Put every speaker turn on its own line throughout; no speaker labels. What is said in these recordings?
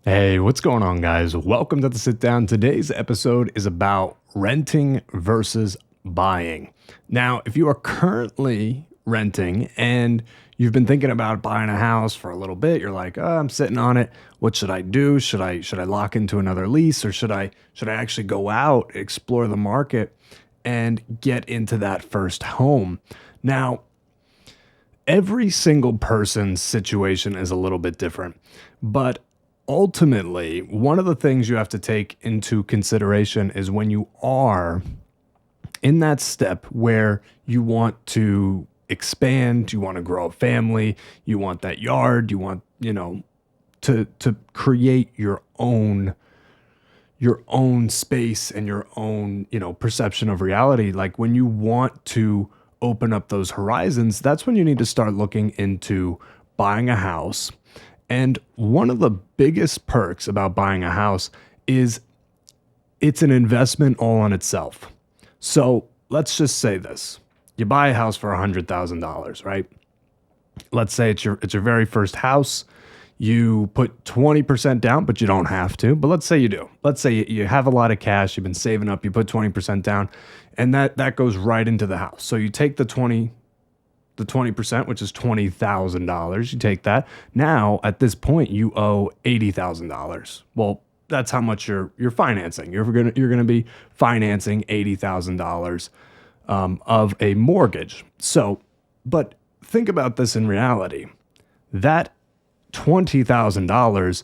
Hey, what's going on, guys? Welcome to the sit down. Today's episode is about renting versus buying. Now, if you are currently renting and you've been thinking about buying a house for a little bit, you're like, oh, I'm sitting on it. What should I do? Should I lock into another lease, or should I actually go out, explore the market, and get into that first home? Now, every single person's situation is a little bit different, but ultimately, one of the things you have to take into consideration is when you are in that step where you want to expand, you want to grow a family, you want that yard, you want, to create your own space and your own, perception of reality. Like when you want to open up those horizons, that's when you need to start looking into buying a house. And one of the biggest perks about buying a house is it's an investment all on itself. So let's just say this. You buy a house for $100,000, right? Let's say it's your very first house. You put 20% down, but you don't have to. But let's say you do. Let's say you have a lot of cash, you've been saving up, you put 20% down, and that goes right into the house. So you take the 20%, which is $20,000. You take that. Now, at this point, you owe $80,000. Well, that's how much you're financing. You're gonna be financing $80,000 of a mortgage. So, but think about this in reality. That $20,000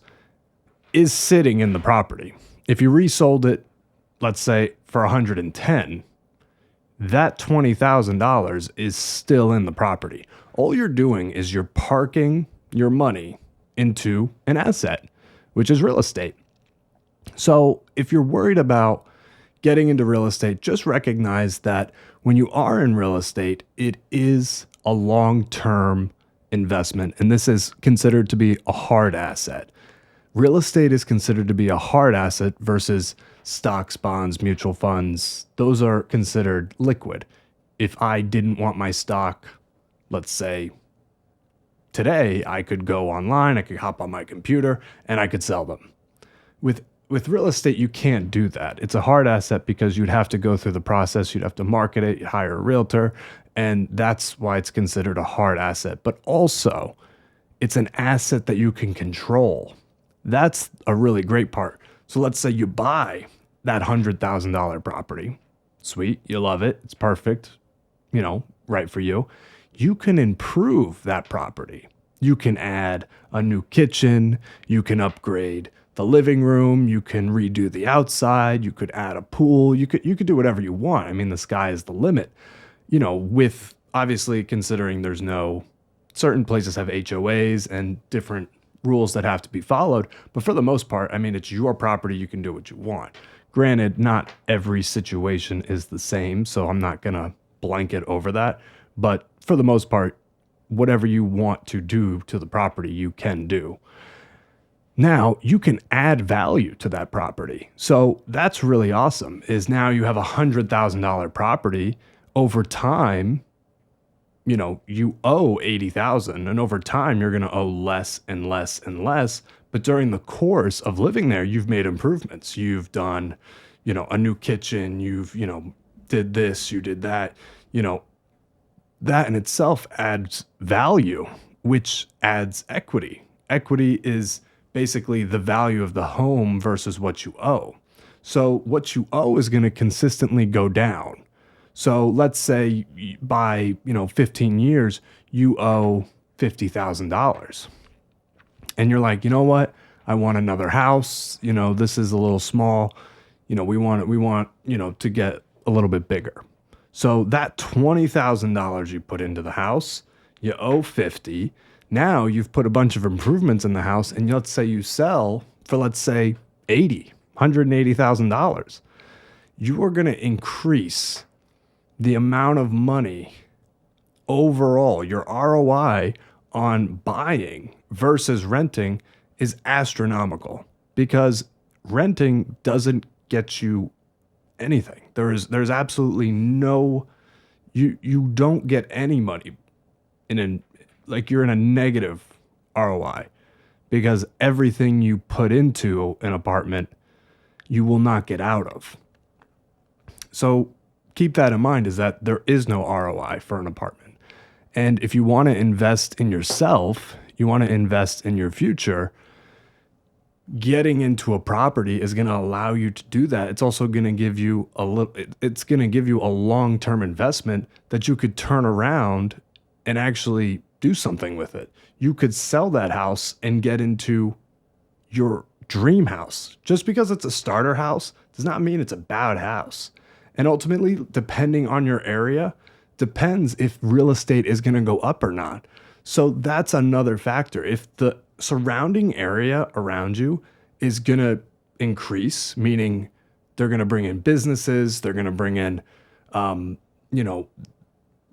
is sitting in the property. If you resold it, let's say for 110, that $20,000 is still in the property. All you're doing is you're parking your money into an asset, which is real estate. So if you're worried about getting into real estate, just recognize that when you are in real estate, it is a long-term investment, and this is considered to be a hard asset. Real estate is considered to be a hard asset versus stocks, bonds, mutual funds. Those are considered liquid. If I didn't want my stock, let's say today, I could go online, I could hop on my computer, and I could sell them. With real estate, you can't do that. It's a hard asset because you'd have to go through the process. You'd have to market it, you hire a realtor, and that's why it's considered a hard asset. But also, it's an asset that you can control. That's a really great part. So let's say you buy that $100,000 property. Sweet, you love it. It's perfect, right for you. You can improve that property. You can add a new kitchen. You can upgrade the living room. You can redo the outside. You could add a pool. You could do whatever you want. I mean, the sky is the limit. With obviously considering there's no certain places have HOAs and different rules that have to be followed. But for the most part, I mean, it's your property. You can do what you want. Granted, not every situation is the same, so I'm not going to blanket over that. But for the most part, whatever you want to do to the property, you can do. Now you can add value to that property. So that's really awesome, is now you have $100,000 property. Over time, you owe 80,000, and over time you're going to owe less and less and less. But during the course of living there, you've made improvements. You've done, a new kitchen. You've, did this, you did that. That in itself adds value, which adds equity. Equity is basically the value of the home versus what you owe. So what you owe is going to consistently go down. So let's say by, 15 years, you owe $50,000. And you're like, you know what? I want another house. This is a little small. We want, to get a little bit bigger. So that $20,000 you put into the house, you owe 50. Now you've put a bunch of improvements in the house, and let's say you sell for, let's say, $180,000. You are going to increase the amount of money overall. Your ROI on buying versus renting is astronomical, because renting doesn't get you anything. There's absolutely no, you don't get any money like you're in a negative ROI, because everything you put into an apartment, you will not get out of. So keep that in mind, is that there is no ROI for an apartment. And if you want to invest in yourself, you want to invest in your future, getting into a property is going to allow you to do that. It's also going to give you it's going to give you a long-term investment that you could turn around and actually do something with it. You could sell that house and get into your dream house. Just because it's a starter house does not mean it's a bad house. And ultimately, depending on your area, depends if real estate is going to go up or not. So that's another factor. If the surrounding area around you is going to increase, meaning they're going to bring in businesses, they're going to bring in,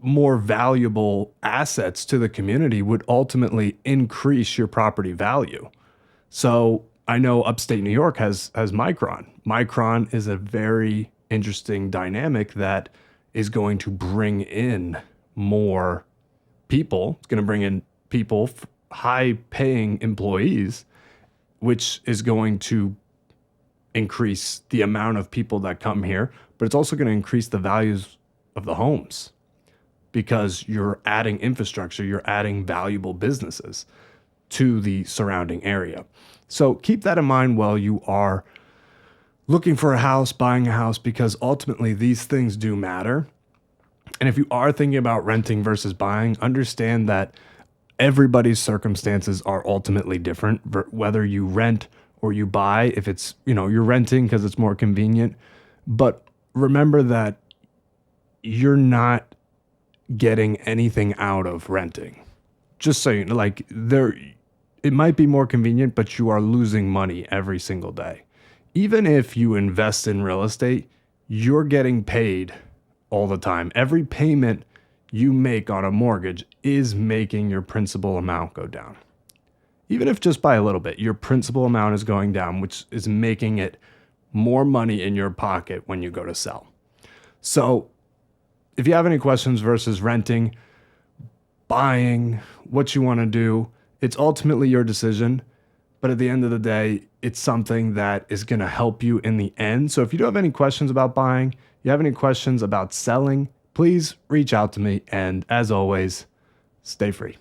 more valuable assets to the community, would ultimately increase your property value. So I know upstate New York has Micron. Micron is a very interesting dynamic that is going to bring in more people. It's going to bring in people, high paying employees, which is going to increase the amount of people that come here, but it's also going to increase the values of the homes because you're adding infrastructure, you're adding valuable businesses to the surrounding area. So keep that in mind while you are looking for a house, buying a house, because ultimately these things do matter. And if you are thinking about renting versus buying, understand that everybody's circumstances are ultimately different, whether you rent or you buy. If it's, you're renting because it's more convenient, but remember that you're not getting anything out of renting. Just so you know, it might be more convenient, but you are losing money every single day. Even if you invest in real estate, you're getting paid all the time. Every payment you make on a mortgage is making your principal amount go down. Even if just by a little bit, your principal amount is going down, which is making it more money in your pocket when you go to sell. So if you have any questions versus renting, buying, what you want to do, it's ultimately your decision. But at the end of the day, it's something that is going to help you in the end. So if you do have any questions about buying, you have any questions about selling, please reach out to me. And as always, stay free.